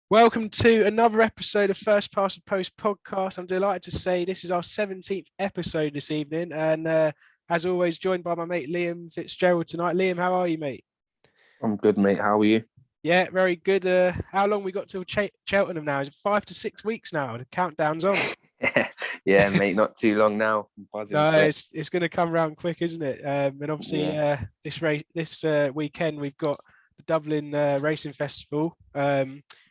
Welcome to another episode of First Past and Post podcast. I'm delighted to say this is our 17th episode this evening, and as always, joined by my mate Liam Fitzgerald tonight. Liam, how are you, mate? I'm good, mate. How are you? Yeah, very good. How long we got till Cheltenham now? Is it 5 to 6 weeks now? The countdown's on. Yeah, mate. Not too long now. I'm buzzing No, for it. it's going to come round quick, isn't it? And obviously, Yeah. this weekend we've got the Dublin Racing Festival,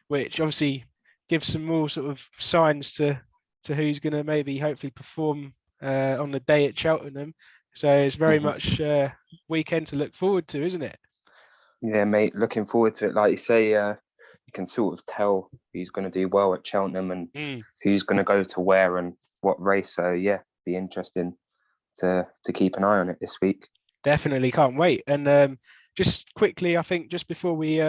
which obviously gives some more sort of signs to who's going to maybe hopefully perform on the day at Cheltenham. So it's very hmm much weekend to look forward to, isn't it? Yeah, mate. Looking forward to it. Like you say, you can sort of tell who's going to do well at Cheltenham and Mm. who's going to go to where and what race. So yeah, be interesting to keep an eye on it this week. Definitely can't wait. And just quickly, I think just before we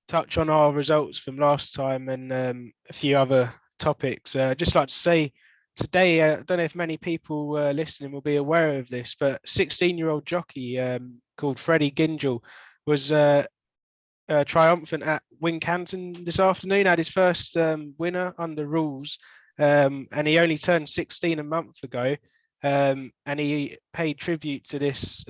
touch on our results from last time and a few other topics. Just like to say today, I don't know if many people listening will be aware of this, but 16-year-old jockey called Freddie Gingel was triumphant at Wincanton this afternoon, had his first winner under rules, and he only turned 16 a month ago. And he paid tribute to this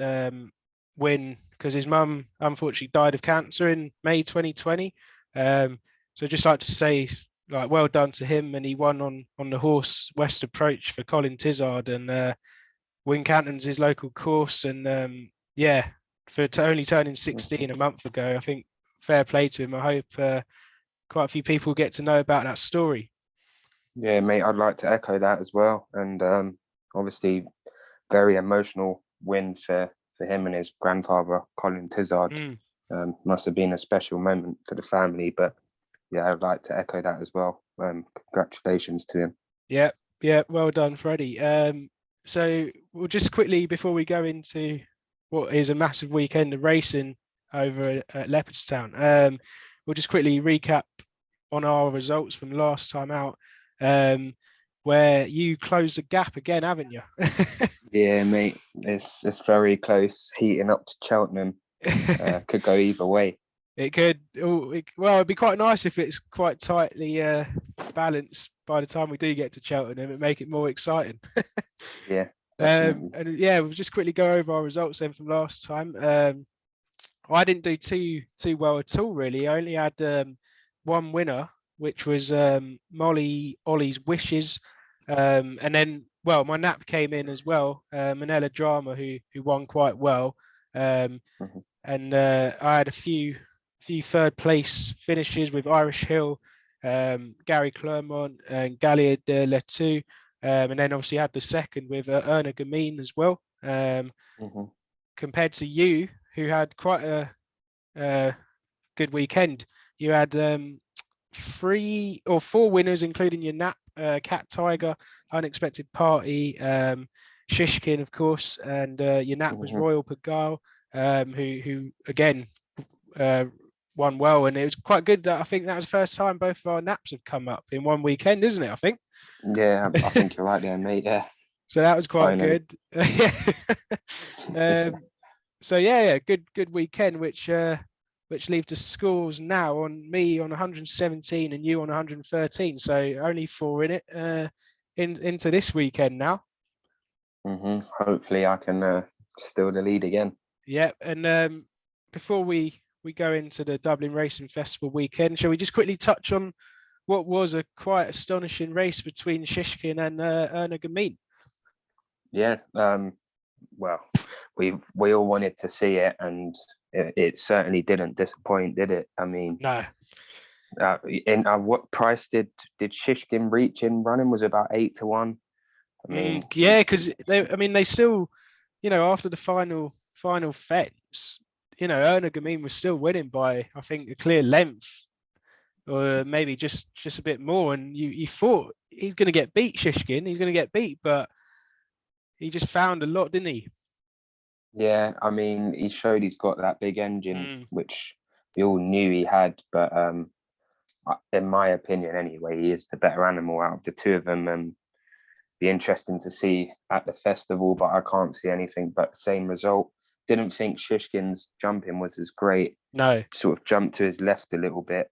win because his mum unfortunately died of cancer in May 2020. So just like to say, like, well done to him, and he won on the horse West Approach for Colin Tizard, and Wincanton's his local course, and yeah, for only turning 16 a month ago, I think fair play to him. I hope quite a few people get to know about that story. Yeah, mate. I'd like to echo that as well. And obviously, very emotional win for him and his grandfather, Colin Tizard. Mm. Must have been a special moment for the family. But yeah, I'd like to echo that as well. Congratulations to him. Yeah, yeah, well done, Freddie. So we'll just quickly, before we go into what is a massive weekend of racing over at Leopards Town, we'll just quickly recap on our results from last time out, where you closed the gap again, haven't you? Yeah, mate. It's very close. Heating up to Cheltenham. Could go either way. It could. Well, it'd be quite nice if it's quite tightly balanced by the time we do get to Cheltenham. It'd make it more exciting. Yeah, definitely. And yeah, we'll just quickly go over our results then from last time. I didn't do too well at all, really. I only had one winner, which was Molly Ollie's Wishes, and then my nap came in as well. Manila Drama, who won quite well, Mhm. and I had a few third place finishes with Irish Hill, Gary Clermont, and Gallia de Letou. And then obviously had the second with Erna Gamine as well. Mhm. Compared to you, who had quite a good weekend. You had 3 or 4 winners, including your nap, Cat Tiger, Unexpected Party, Shishkin, of course, and your nap was Mhm. Royal Pagal, who again won well, and it was quite good. That I think that was the first time both of our naps have come up in one weekend, isn't it? I think. Yeah, I think you're right there, mate. Yeah, So that was quite finally. good. So yeah, good weekend, which leaves the scores now on me on 117 and you on 113. So only 4 in it into this weekend now. Hopefully, I can steal the lead again. Yeah, and before we go into the Dublin Racing Festival weekend, shall we just quickly touch on what was a quite astonishing race between Shishkin and Erna Gamine? Yeah. Well, we all wanted to see it, and it certainly didn't disappoint, did it? I mean, No. in what price did Shishkin reach in running? Was it about 8-1? I mean, Yeah, because they still, after the final fence, Erna Gamine was still winning by, I think, a clear length, or maybe just a bit more. And you thought he's going to get beat, Shishkin. He's going to get beat, but he just found a lot, didn't he? yeah, I mean, he showed he's got that big engine, Mm. which we all knew he had, but in my opinion, anyway, he is the better animal out of the two of them, and be interesting to see at the festival. But I can't see anything but the same result. Didn't think Shishkin's jumping was as great. No. Sort of jumped to his left a little bit.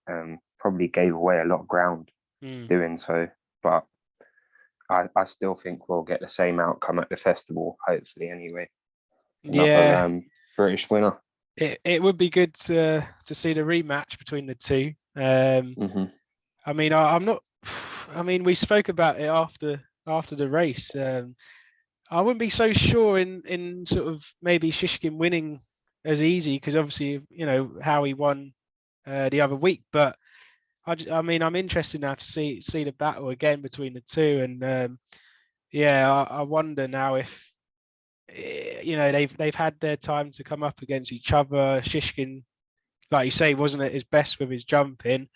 probably gave away a lot of ground Mm. doing so. But I still think we'll get the same outcome at the festival, hopefully. Anyway, Yeah, another British winner. it would be good to see the rematch between the two. Hmm. I mean, I'm not. I mean, we spoke about it after the race. I wouldn't be so sure in sort of maybe Shishkin winning as easy because obviously how he won the other week. But I mean, I'm interested now to see the battle again between the two, and yeah, I wonder now if they've had their time to come up against each other. Shishkin, like you say, wasn't at his best with his jumping,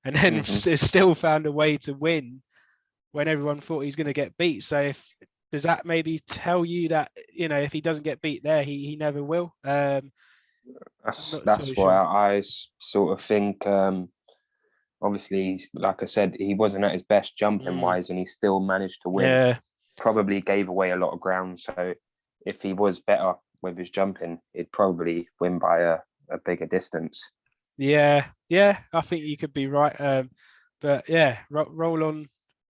and then still found a way to win when everyone thought he's going to get beat. So does that maybe tell you that if he doesn't get beat there, he never will? I'm not so That's why sure. I sort of think. Obviously, like I said, he wasn't at his best jumping wise, and he still managed to win. Yeah, Probably gave away a lot of ground. So if he was better with his jumping, he'd probably win by a bigger distance. yeah. I think you could be right. But yeah, roll on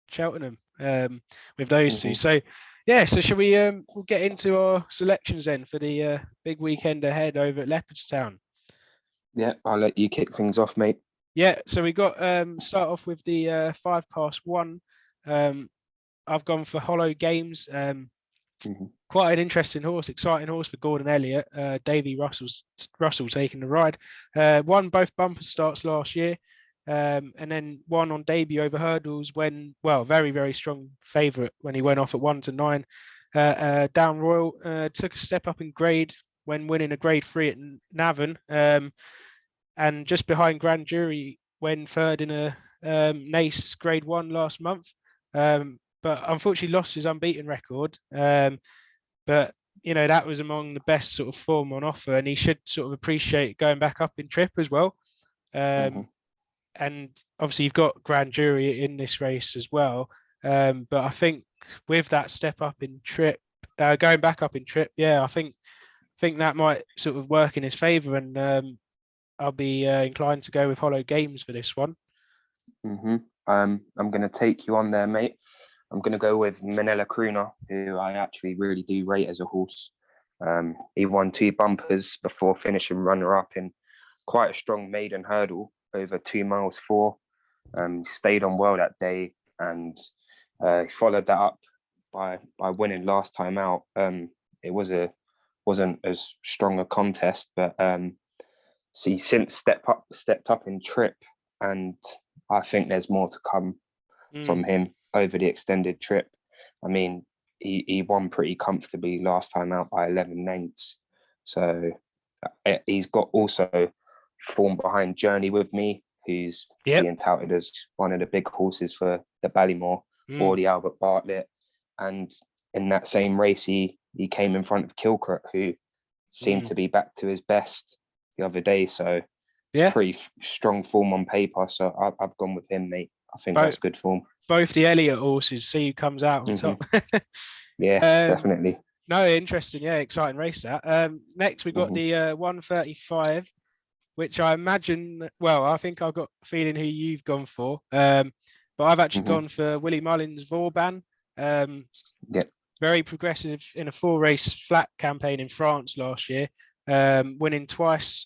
Cheltenham with those two. So yeah, so should we we'll get into our selections then for the big weekend ahead over at Leopards Town. Yeah, I'll let you kick things off, mate. Yeah, so we got start off with the 5 past 1. I've gone for Hollow Games. Quite an interesting horse, exciting horse for Gordon Elliott. Davy Russell taking the ride. Won both bumper starts last year, and then won on debut over hurdles when, very, very strong favourite when he went off at 1-9. Down Royal took a step up in grade when winning a grade 3 at Navan, and just behind Grand Jury when third in a Nace grade 1 last month. But unfortunately lost his unbeaten record. But that was among the best sort of form on offer, and he should sort of appreciate going back up in trip as well. And obviously you've got Grand Jury in this race as well. But I think with that step up in trip, going back up in trip, I think that might sort of work in his favour, and I'll be inclined to go with Hollow Games for this one. I'm going to take you on there, mate. I'm going to go with Manila Crooner, who I actually really do rate as a horse. He won 2 bumpers before finishing runner-up in quite a strong maiden hurdle over 2 miles 4. Stayed on well that day, and he followed that up by winning last time out. It wasn't as strong a contest, but so he's since stepped up in trip, and I think there's more to come from him over the extended trip. I mean, he won pretty comfortably last time out by 11 lengths. So he's got also form behind Journey with Me, who's being touted as one of the big horses for the Ballymore or the Albert Bartlett. And in that same race, he came in front of Kilcrut, who seemed to be back to his best the other day. So it's pretty strong form on paper. So I've gone with him, mate. I think that's good form. Both the Elliott horses, see who comes out on top. Yeah, definitely. No, interesting. Yeah, exciting race that. Next, we've got the 135, which I imagine, I think I've got a feeling who you've gone for. But I've actually gone for Willie Mullins Vauban. Very progressive in a 4-race flat campaign in France last year, winning twice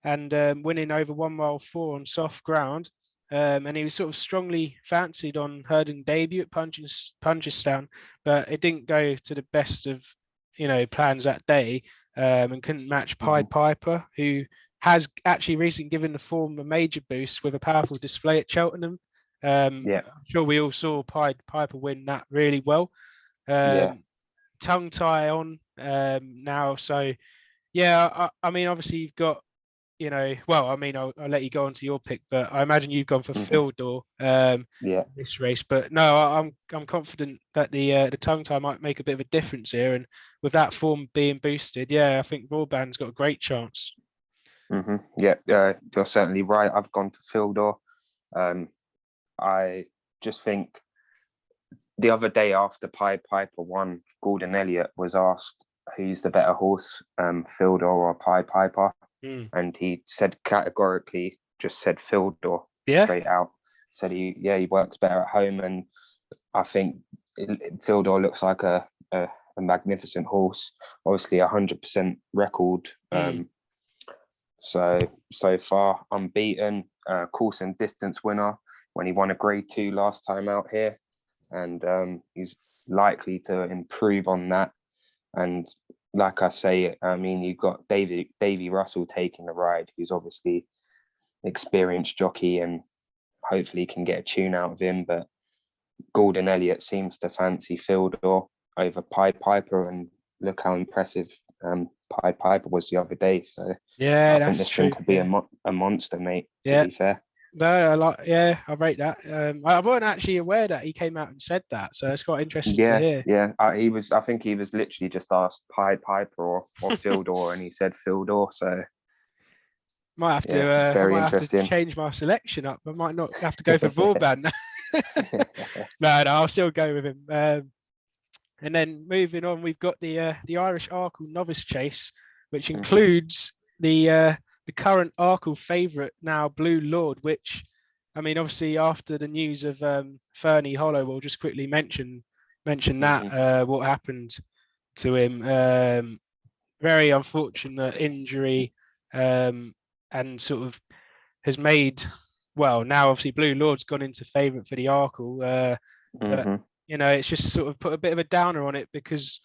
and winning over 1 mile 4 on soft ground. And he was sort of strongly fancied on hurdling debut at Punchestown, but it didn't go to the best of plans that day, and couldn't match Pied Piper, who has actually recently given the form a major boost with a powerful display at Cheltenham. I'm sure we all saw Pied Piper win that really well. Tongue tie on now, so I mean, obviously you've got I'll let you go on to your pick, but I imagine you've gone for Fildor this race. But no, I'm confident that the tongue tie might make a bit of a difference here, and with that form being boosted, I think Vauban's got a great chance. You're certainly right. I've gone for Fildor. I just think the other day after Pied Piper won, Gordon Elliott was asked who's the better horse, Fildor or Pied Piper. And he said categorically, just said Fildor. Yeah. straight out. Said he works better at home, and I think Fildor looks like a magnificent horse. Obviously, 100% record. So far unbeaten. Course and distance winner when he won a Grade 2 last time out here, and he's likely to improve on that. And like I say, I mean, you've got Davy Russell taking the ride, who's obviously experienced jockey, and hopefully can get a tune out of him. But Gordon Elliott seems to fancy Fildor over Pied Piper, and look how impressive Pied Piper was the other day. So Yeah, I think that's this true. thing could be a monster, mate. Yeah. To be fair. No, I rate that. I wasn't actually aware that he came out and said that, so it's quite interesting to hear. Yeah. I think he was literally just asked Pied Piper or Fildor, and he said Fildor. So might have to. I might have to change my selection up. I might not have to go for Vauban. No, I'll still go with him. And then moving on, we've got the Irish Arkle Novice Chase, which includes the current Arkle favourite now, Blue Lord. Which, I mean, obviously after the news of Fernie Hollow, we'll just quickly mention that what happened to him. Very unfortunate injury, and sort of has made. Well, now obviously Blue Lord's gone into favourite for the Arkle, but it's just sort of put a bit of a downer on it because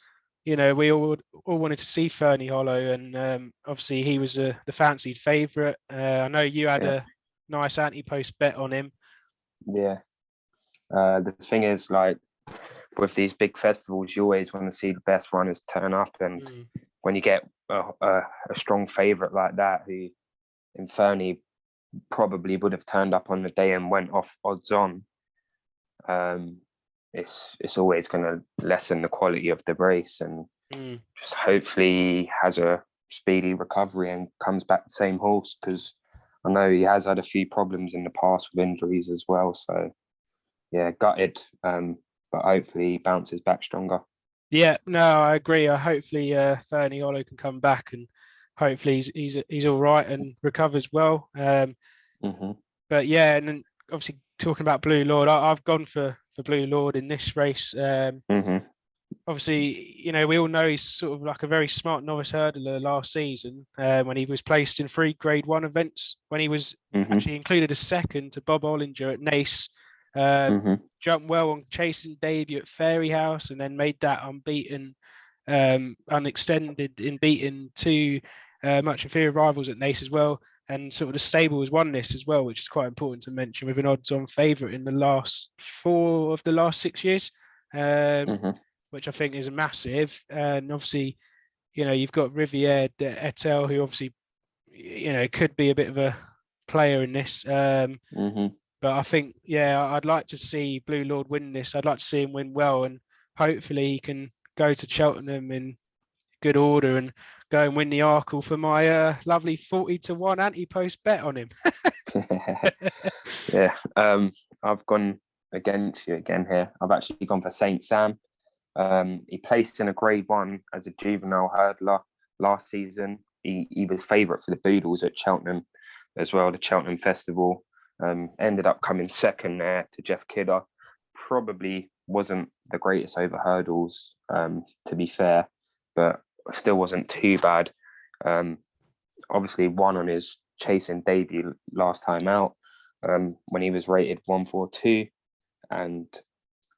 we all wanted to see Fernie Hollow, and obviously he was the fancied favourite. I know you had a nice anti-post bet on him. Yeah. The thing is, like with these big festivals, you always want to see the best runners turn up, and when you get a strong favourite like that, who in Fernie probably would have turned up on the day and went off odds on, it's always going to lessen the quality of the race, and just hopefully has a speedy recovery and comes back the same horse, because I know he has had a few problems in the past with injuries as well. So yeah, gutted, but hopefully he bounces back stronger. Yeah, no, I agree. Hopefully Fernie Hollow can come back, and hopefully he's all right and recovers well. But yeah, and then obviously talking about Blue Lord, I've gone for Blue Lord in this race. Obviously, we all know he's sort of like a very smart novice hurdler last season, when he was placed in 3 Grade 1 events, when he was actually included as second to Bob Ollinger at Naas. Jumped well on Chasing debut at Fairyhouse, and then made that unbeaten, unextended in beating 2 much inferior rivals at Naas as well. And sort of the stable has won this as well, which is quite important to mention, with an odds-on favourite in the last 4 of the last 6 years, which I think is massive. And obviously, you've got Riviere d'Etel, who obviously, could be a bit of a player in this. But I think, I'd like to see Blue Lord win this. I'd like to see him win well, and hopefully he can go to Cheltenham in good order and go and win the Arkle for my lovely 40-1 anti-post bet on him. Yeah, I've gone against you again here. I've actually gone for Saint Sam. He placed in a Grade 1 as a juvenile hurdler last season. He was favourite for the Boodles at Cheltenham as well, the Cheltenham Festival. Ended up coming second there to Jeff Kidder. Probably wasn't the greatest over hurdles, to be fair, but still wasn't too bad. Obviously won on his Chasing debut last time out, when he was rated 142, and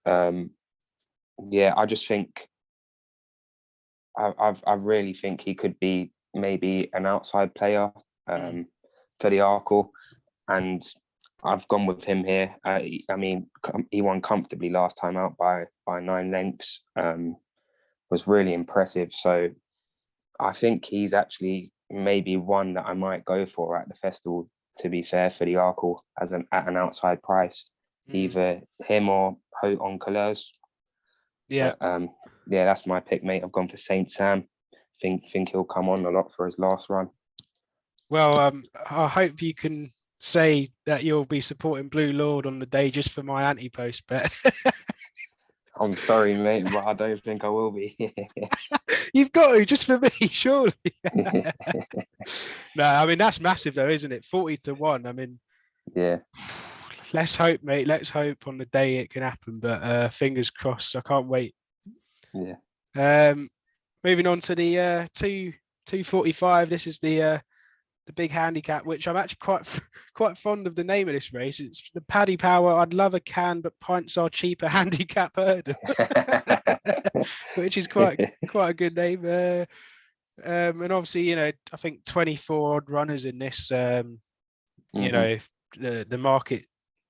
I just think I really think he could be maybe an outside player for the Arkle, and I've gone with him here. I mean, he won comfortably last time out by 9 lengths. Was really impressive. So I think he's actually maybe one that I might go for at the festival, to be fair, for the Arkle at an outside price. Either him or Haute en Couleurs. Yeah. But, that's my pick, mate. I've gone for Saint Sam. Think he'll come on a lot for his last run. Well, I hope you can say that you'll be supporting Blue Lord on the day just for my anti-post bet. I'm sorry, mate, but I don't think I will be. You've got to, just for me, surely. No, I mean, that's massive though, isn't it? 40-1. I mean, Yeah. Let's hope, mate. Let's hope on the day it can happen. But fingers crossed. I can't wait. Yeah. Moving on to the 245. This is the big handicap, which I'm actually quite fond of the name of this race. It's the Paddy Power. I'd love a can, but pints are cheaper handicap hurdle, which is quite a good name. And obviously, I think 24 odd runners in this. The market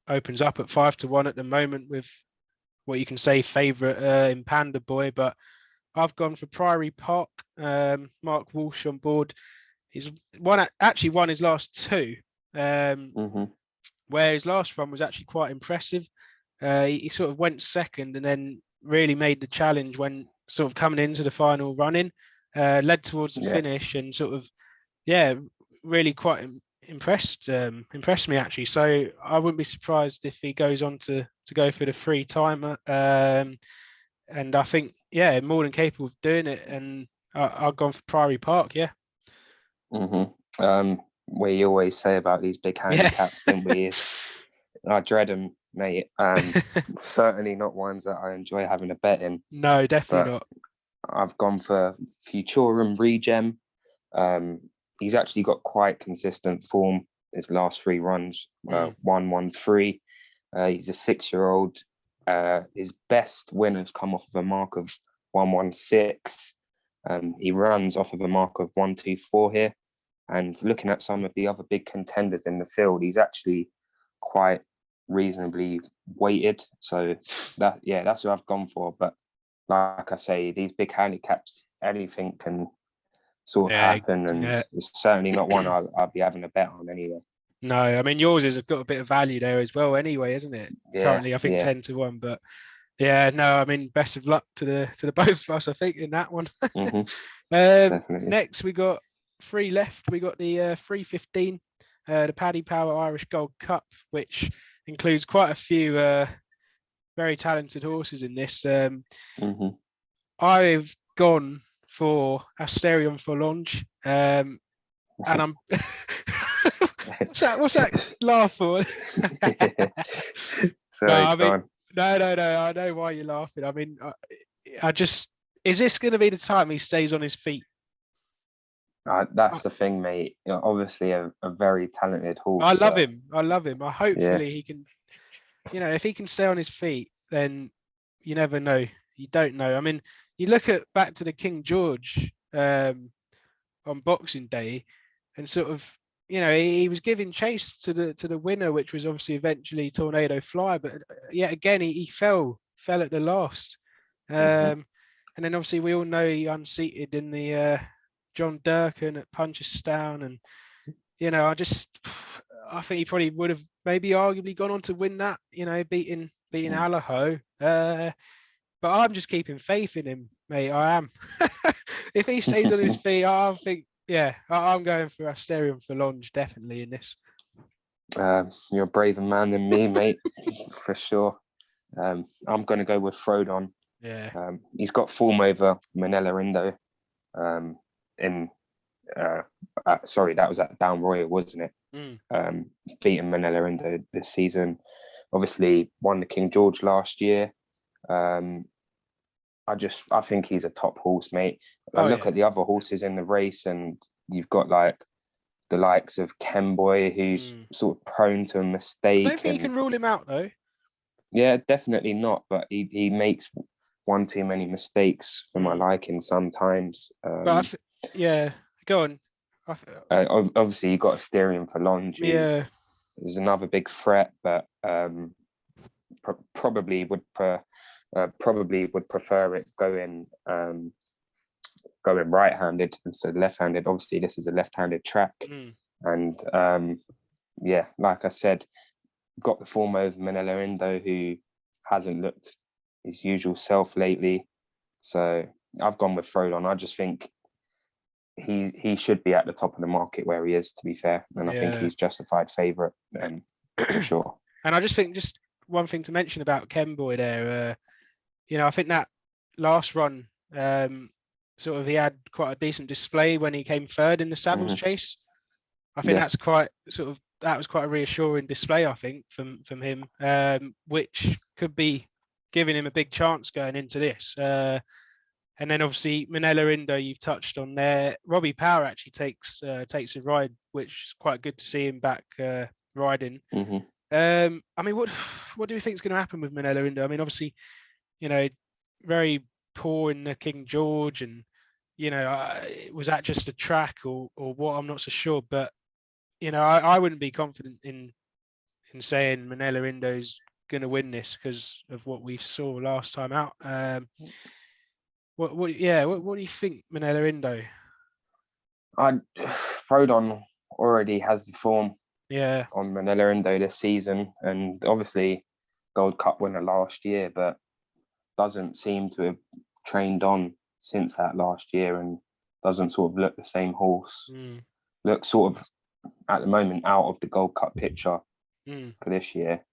opens up at 5-1 at the moment with what you can say favourite in Panda Boy, but I've gone for Priory Park. Mark Walsh on board. He's won his last two, where his last run was actually quite impressive. He sort of went second and then really made the challenge when sort of coming into the final running, led towards the finish and sort of, really quite impressed me actually. So I wouldn't be surprised if he goes on to go for the free timer. And I think, more than capable of doing it. And I've gone for Priory Park, We always say about these big handicaps, don't we? I dread them, mate. Certainly not ones that I enjoy having a bet in. No, definitely not. I've gone for Futurum Regem. He's actually got quite consistent form. His last three runs, 1-1-3. He's a 6-year-old. His best winners come off of a mark of 1-1-6. He runs off of a mark of 1-2-4 here. And looking at some of the other big contenders in the field, he's actually quite reasonably weighted. So that's who I've gone for. But like I say, these big handicaps, anything can sort of happen, and it's certainly not one I'll be having a bet on anyway. No, I mean yours has got a bit of value there as well, anyway, isn't it? Currently, I think 10-1. But I mean, best of luck to the both of us, I think, in that one. Next, we got three left. We got the 315, the Paddy Power Irish Gold Cup, which includes quite a few very talented horses in this. I've gone for Asterion Forlonge, and I'm. What's that laugh for? No. I know why you're laughing. I mean, is this going to be the time he stays on his feet? That's the thing, mate. Obviously, a very talented horse. I love him. Hopefully, he can. If he can stay on his feet, then you never know. You don't know. I mean, you look back to the King George on Boxing Day, and sort of, he was giving chase to the winner, which was obviously eventually Tornado Fly, but yet again he fell at the last. And then obviously we all know he unseated in the John Durkan at Punchestown, and I think he probably would have maybe arguably gone on to win that, beating Allaho. But I'm just keeping faith in him, mate. I am. If he stays on his feet, I think, I'm going for Asterion Forlonge definitely in this. You're a braver man than me, mate, for sure. I'm going to go with Frodon. Yeah. He's got form over Manila Indo. Sorry, that was at Down Royal, wasn't it? Beating Manila Indo this season. Obviously, won the King George last year. I think he's a top horse, mate. Look at the other horses in the race, and you've got like the likes of Kemboy, who's sort of prone to a mistake. I don't think you can rule him out, though. Yeah, definitely not. But he makes one too many mistakes for my liking sometimes. But go on. Obviously, you got Asterion Forlonge. Yeah, there's another big threat, but probably would prefer it going right-handed instead of left-handed. Obviously, this is a left-handed track, and like I said, got the form over Manila Indo, who hasn't looked his usual self lately. So I've gone with Frodon. I just think he should be at the top of the market where he is, to be fair, and I think he's justified favourite for sure. And I just think just one thing to mention about Kemboy there, I think that last run, sort of he had quite a decent display when he came third in the Savills chase. I think that's quite that was quite a reassuring display, I think, from him, which could be giving him a big chance going into this. And then obviously Manila Indo, you've touched on there. Robbie Power actually takes a ride, which is quite good to see him back riding. I mean, what do you think is going to happen with Manila Indo? I mean, obviously, very poor in the King George, and was that just a track or what? I'm not so sure, but I wouldn't be confident in saying Manila Indo's going to win this because of what we saw last time out. What do you think, Manila Indo? Frodon already has the form Yeah. on Manila Indo this season, and obviously Gold Cup winner last year, but doesn't seem to have trained on since that last year and doesn't sort of look the same horse. Looks sort of at the moment out of the Gold Cup picture for this year.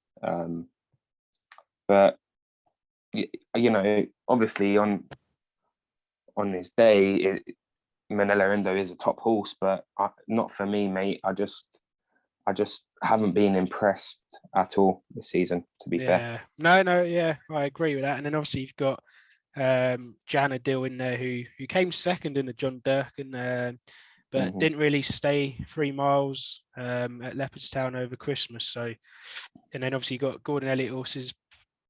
But obviously on this day, Manila Indo is a top horse, but not for me, mate. I just haven't been impressed at all this season, to be fair. No, yeah, I agree with that. And then obviously you've got Jana Dill in there who came second in the John Durkan, but didn't really stay 3 miles at Leopards Town over Christmas. So, and then obviously you got Gordon Elliott horses,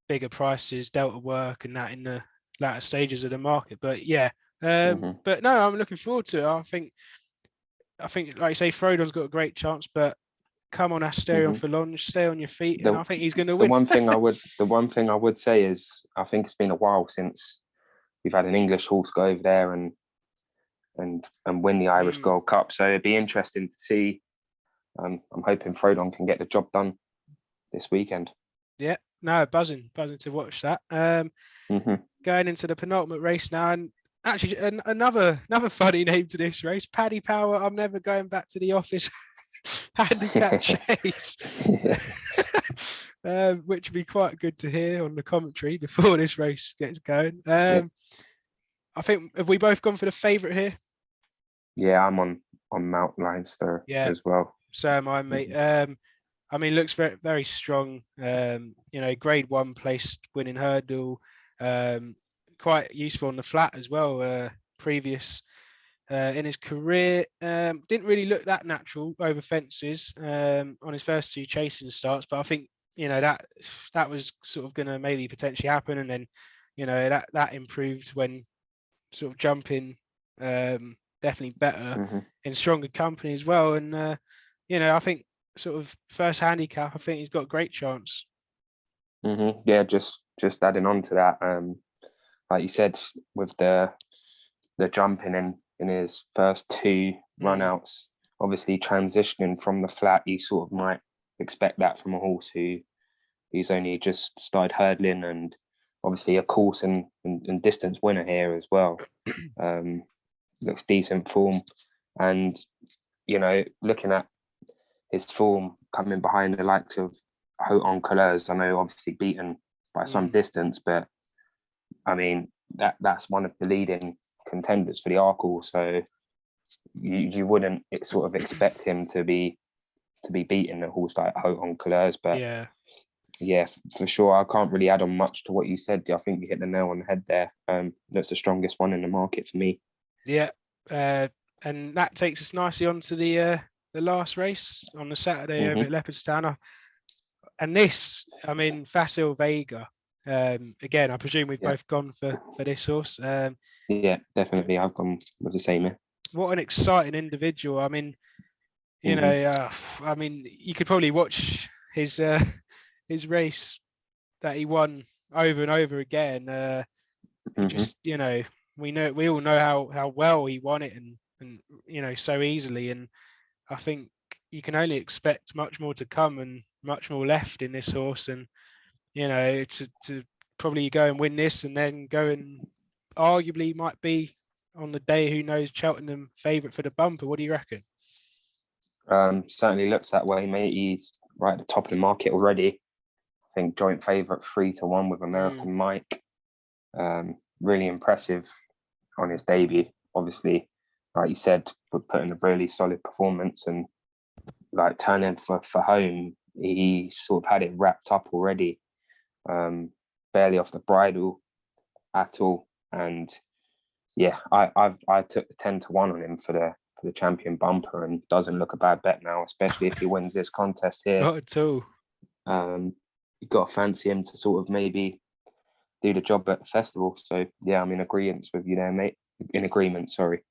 bigger prices, Delta Work, and that in the latter stages of the market. But yeah, but no, I'm looking forward to it. I think like you say, Frodon's got a great chance, but come on, Asterion Forlonge, stay on your feet, and I think he's going to win. The one thing I would say is I think it's been a while since we've had an English horse go over there and win the Irish Gold Cup. So it'd be interesting to see. I'm hoping Frodon can get the job done this weekend. Yeah, no, buzzing to watch that. Going into the penultimate race now, and actually another funny name to this race, Paddy Power. I'm never going back to the office. Handicap chase, which would be quite good to hear on the commentary before this race gets going. I think, have we both gone for the favourite here? Yeah, I'm on Mount Leinster as well. So am I, mate. I mean, looks very, very strong. Grade 1 placed winning hurdle. Quite useful on the flat as well. Previous in his career, didn't really look that natural over fences on his first 2 chasing starts, but I think that was sort of going to maybe potentially happen, and then that improved when sort of jumping definitely better in stronger company as well. And I think sort of first handicap, I think he's got a great chance. Yeah, just adding on to that, like you said, with the jumping in his first 2 runouts, obviously transitioning from the flat, you sort of might expect that from a horse who's only just started hurdling, and obviously a course and distance winner here as well. Looks decent form, and looking at his form coming behind the likes of Haute en Couleurs, I know obviously beaten by some distance, but I mean that's one of the leading contenders for the Arkle, so you wouldn't sort of expect him to be beating a horse like Haute en Couleurs, but yeah, for sure. I can't really add on much to what you said. I think you hit the nail on the head there. That's the strongest one in the market for me. Yeah, and that takes us nicely on to the last race on the Saturday over at Leopards Town. And this, I mean, Facile Vega. Again, I presume we've both gone for this horse. Yeah, definitely. I've gone with the same. What an exciting individual. I mean, I mean, you could probably watch his race that he won over and over again. Just we all know how well he won it and so easily, and I think you can only expect much more to come and much more left in this horse, and to probably go and win this and then go and arguably might be on the day, who knows, Cheltenham favourite for the bumper. What do you reckon? Certainly looks that way, mate. He's right at the top of the market already. I think joint favourite 3-1 with American Mike. Really impressive on his debut. Obviously, like you said, put in a really solid performance, and like turning for home, he sort of had it wrapped up already, barely off the bridle at all. And yeah, I took the 10-1 on him for the champion bumper, and doesn't look a bad bet now, especially if he wins this contest here. Not at all. You've got to fancy him to sort of maybe do the job at the festival. So yeah, I'm in agreement with you there, mate. In agreement, sorry.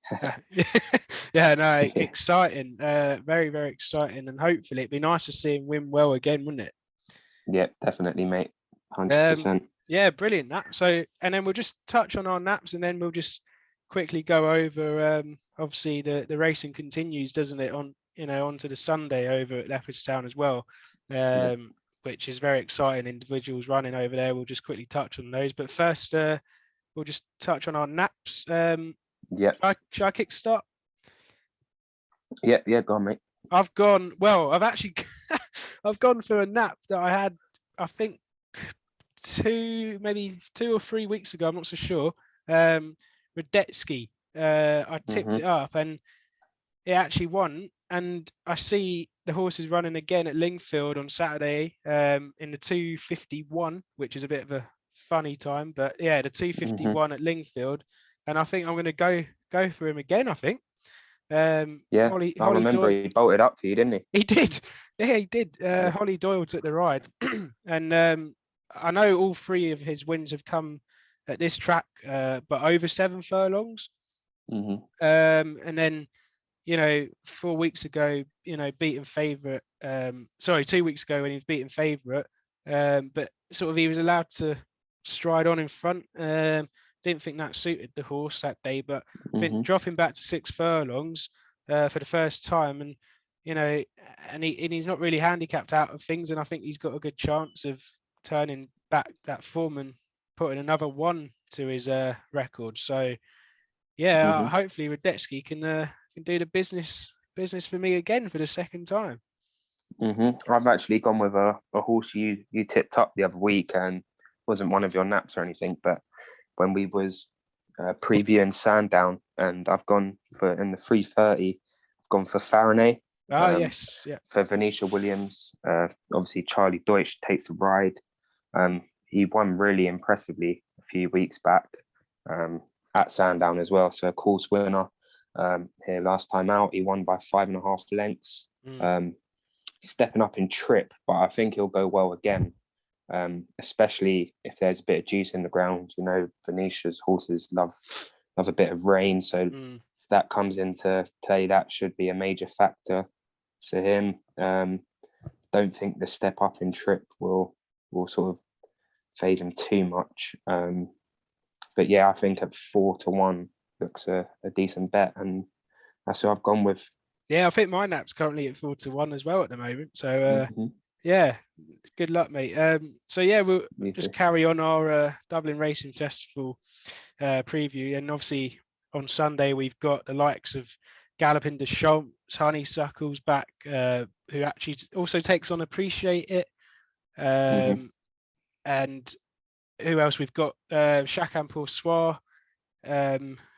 Yeah, no, exciting. Very, very exciting. And hopefully it'd be nice to see him win well again, wouldn't it? Yeah, definitely, mate. 100%. Yeah, brilliant. So, and then we'll just touch on our naps, and then we'll just quickly go over. Obviously, the racing continues, doesn't it? Onto the Sunday over at Leopards Town as well, which is very exciting. Individuals running over there. We'll just quickly touch on those. But first, we'll just touch on our naps. Yeah. Should I kick start? Yeah, go on, mate. I've gone for a nap that I had, I think, 2 or 3 weeks ago. I'm not so sure. Radetzky. I tipped it up, and it actually won. And I see the horses running again at Lingfield on Saturday in the 2:51, which is a bit of a funny time, but yeah, the 2:51 at Lingfield, and I think I'm going to go for him again. I think. I remember he bolted up for you, didn't he? He did. Yeah, he did. Holly Doyle took the ride, and I know all 3 of his wins have come at this track, but over 7 furlongs. And then, 4 weeks ago, beaten favourite. 2 weeks ago when he was beaten favourite, but sort of he was allowed to stride on in front. Didn't think that suited the horse that day, but I think dropping back to 6 furlongs for the first time, and he's not really handicapped out of things, and I think he's got a good chance of turning back that form and putting another 1 to his record. So yeah, hopefully Radetzky can do the business for me again for the second time. I've actually gone with a horse you tipped up the other week, and wasn't one of your naps or anything, but when we was previewing Sandown, and I've gone for, in the 3:30, I've gone for Faraday. Yes, yeah. For Venetia Williams, obviously Charlie Deutsch takes the ride. He won really impressively a few weeks back at Sandown as well. So a course winner here last time out. He won by 5.5 lengths. Stepping up in trip, but I think he'll go well again. Especially if there's a bit of juice in the ground. Venetia's horses love a bit of rain, so if that comes into play, that should be a major factor for him. Don't think the step up in trip will sort of phase him too much. But yeah, I think at 4-1 looks a decent bet, and that's who I've gone with. Yeah, I think my nap's currently at 4-1 as well at the moment. So yeah, good luck, mate. So yeah, we'll just carry on our Dublin Racing Festival preview, and obviously on Sunday we've got the likes of Galloping de Champs, Honeysuckle's back, who actually also takes on Appreciate It, and who else we've got? Chacun pour Soi,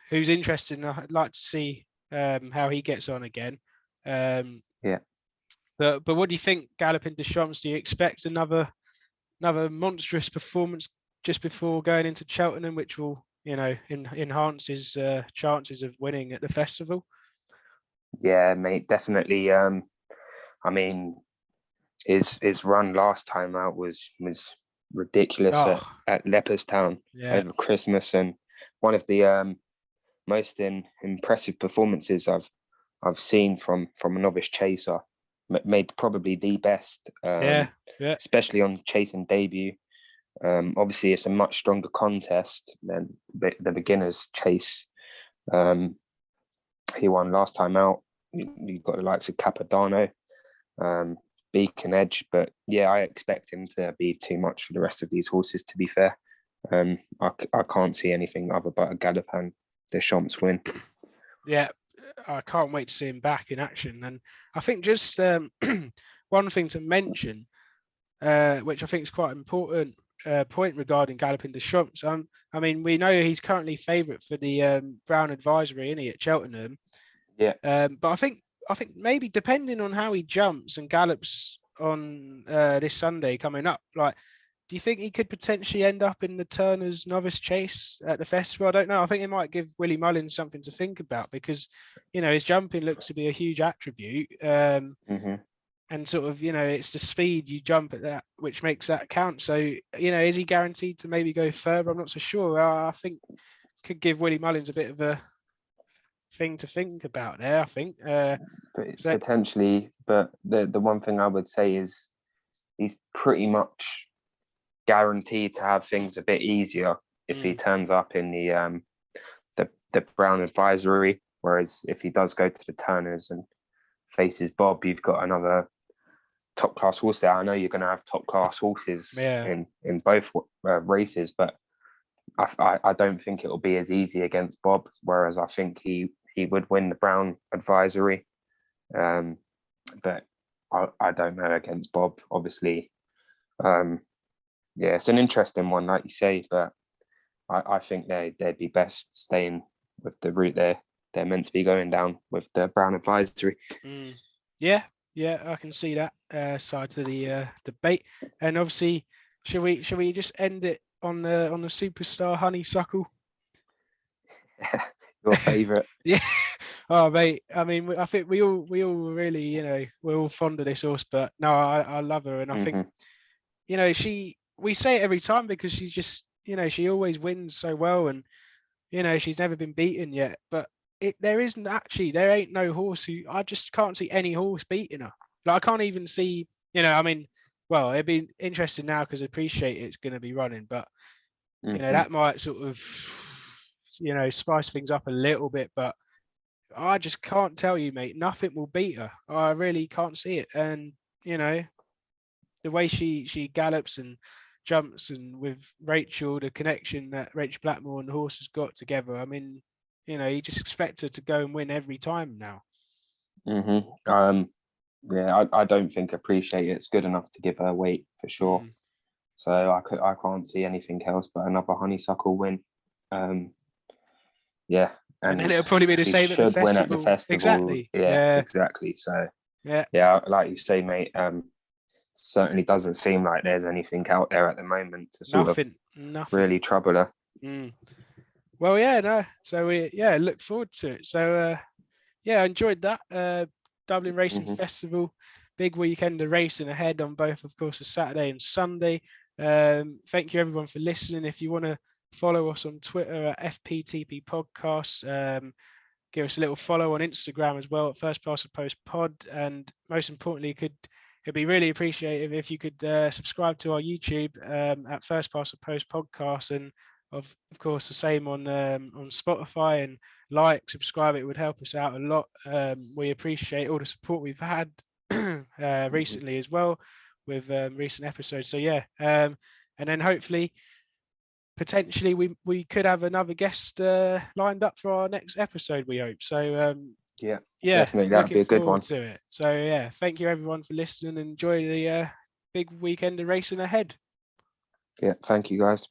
who's interested, and I'd like to see how he gets on again. But what do you think, Galloping de Champs? Do you expect another monstrous performance just before going into Cheltenham, which will enhance his chances of winning at the festival? Yeah, mate, definitely. I mean, his run last time out was ridiculous at Leopards Town over Christmas, and one of the most impressive performances I've seen from a novice chaser. Maybe probably the best, especially on chasing debut. Obviously, it's a much stronger contest than the beginners chase. He won last time out. You've got the likes of Capodanno, Beacon Edge, but yeah, I expect him to be too much for the rest of these horses, to be fair. I can't see anything other but a Gallopin de Champs win. Yeah, I can't wait to see him back in action. And I think just one thing to mention, which I think is quite an important point regarding Galloping de Champs. I mean, we know he's currently favourite for the Brown Advisory, isn't he, at Cheltenham? Yeah. But I think I think maybe depending on how he jumps and gallops on this Sunday coming up, like, do you think he could potentially end up in the Turner's novice chase at the festival? I don't know. I think it might give Willie Mullins something to think about because, his jumping looks to be a huge attribute. And sort of, it's the speed you jump at that, which makes that count. So, is he guaranteed to maybe go further? I'm not so sure. I think could give Willie Mullins a bit of a thing to think about there, I think. Potentially, but the one thing I would say is he's pretty much guaranteed to have things a bit easier if he turns up in the Brown advisory. Whereas if he does go to the Turners and faces Bob, you've got another top class horse there. I know you're going to have top class horses in both races, but I don't think it'll be as easy against Bob. Whereas I think he would win the Brown advisory, but I don't know against Bob. Obviously, it's an interesting one, like you say, but I think they'd be best staying with the route they're meant to be going down with the Brown advisory. Yeah, I can see that side to the debate. And obviously, should we just end it on the superstar Honeysuckle? Your favourite? Yeah. Oh mate, I mean, I think we all really, we're all fond of this horse, but no, I love her, and I think, we say it every time because she's just, she always wins so well, and she's never been beaten yet. But there ain't no horse who, I just can't see any horse beating her. Like, I can't even see, I mean, well, it'd be interesting now because I appreciate it's going to be running, but that might sort of, spice things up a little bit. But I just can't tell you, mate. Nothing will beat her. I really can't see it. And the way she gallops and jumps, and with Rachel, the connection that Rachel Blackmore and the horse has got together, I mean, you just expect her to go and win every time now. I don't think Appreciate It's good enough to give her weight for sure. So I can't see anything else but another Honeysuckle win. And then it'll probably be the same at the festival. Win at the festival. Exactly. Yeah, exactly. So like you say, mate, certainly doesn't seem like there's anything out there at the moment to sort of really trouble her. Well, so we look forward to it. So I enjoyed that Dublin Racing Festival, big weekend of racing ahead on both, of course, a Saturday and Sunday. Thank you everyone for listening. If you want to follow us on Twitter at FPTP Podcasts, give us a little follow on Instagram as well at First Past the Post Pod, and most importantly, it'd be really appreciative if you could subscribe to our YouTube at First Past the Post Podcast, and of course the same on Spotify, and subscribe. It would help us out a lot. We appreciate all the support we've had recently as well with recent episodes. So and then hopefully potentially we could have another guest lined up for our next episode, we hope. So definitely, that'd be a good one to it. So thank you everyone for listening, and enjoy the big weekend of racing ahead. Thank you guys.